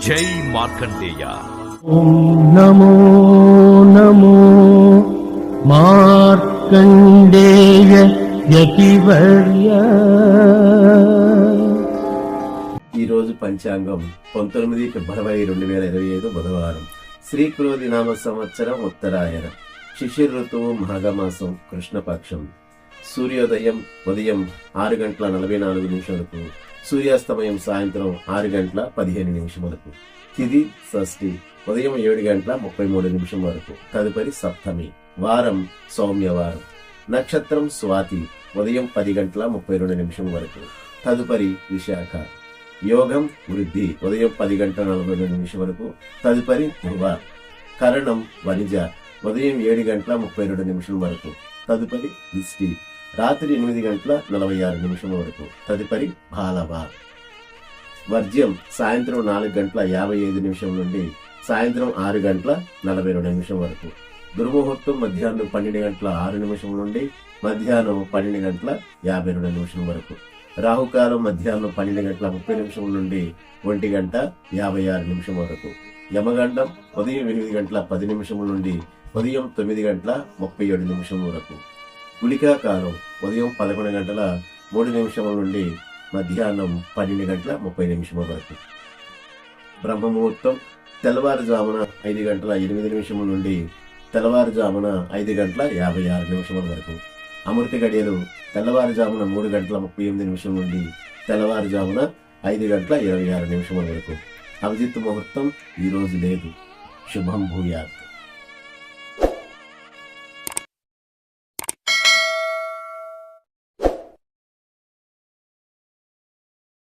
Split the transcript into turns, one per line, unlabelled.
జై మార్కండేయ.
ఓం నమో నమో మార్కండేయ యతివర్య.
ఈరోజు పంచాంగం 19 ఫిబ్రవరి 2025 బుధవారం. శ్రీ క్రోధి నామ సంవత్సరం ఉత్తరాయణ. శిశిర ఋతువు మాఘమాసం కృష్ణపక్షం. సూర్యోదయం ఉదయం 6:44 సూర్యాస్తమయం సాయంత్రం 6:15 తిథి షష్ఠి ఉదయం 7:33 వరకు. తదుపరి సప్తమి. వారం సౌమ్యవారం. నక్షత్రం స్వాతి ఉదయం 10:32 వరకు. తదుపరి విశాఖ. యోగం వృద్ధి ఉదయం 10:42 వరకు. తదుపరి ధ్రువ. కరణం వనిజ ఉదయం 7:32 వరకు. తదుపరి దిష్టి రాత్రి 8:46 వరకు. తదుపరి బాలవ. వర్జ్యం సాయంత్రం 4:55 నుండి సాయంత్రం 6:42 వరకు. దుర్ముహూర్తం మధ్యాహ్నం 12:06 నుండి మధ్యాహ్నం 12:52 వరకు. రాహుకాలం మధ్యాహ్నం 12:30 నుండి 1:56 వరకు. యమగండం ఉదయం 8:10 నుండి ఉదయం 9:37 వరకు. గుళికా కాలం ఉదయం 11:03 నుండి మధ్యాహ్నం 12:30 వరకు. బ్రహ్మముహూర్తం తెల్లవారుజామున 5:08 నుండి తెల్లవారుజామున 5:56 వరకు. అమృత గడియలు తెల్లవారుజామున 3:38 నుండి తెల్లవారుజామున 5:26 వరకు. అభిజిత్ ముహూర్తం ఈ రోజు లేదు. శుభం భూయాత్.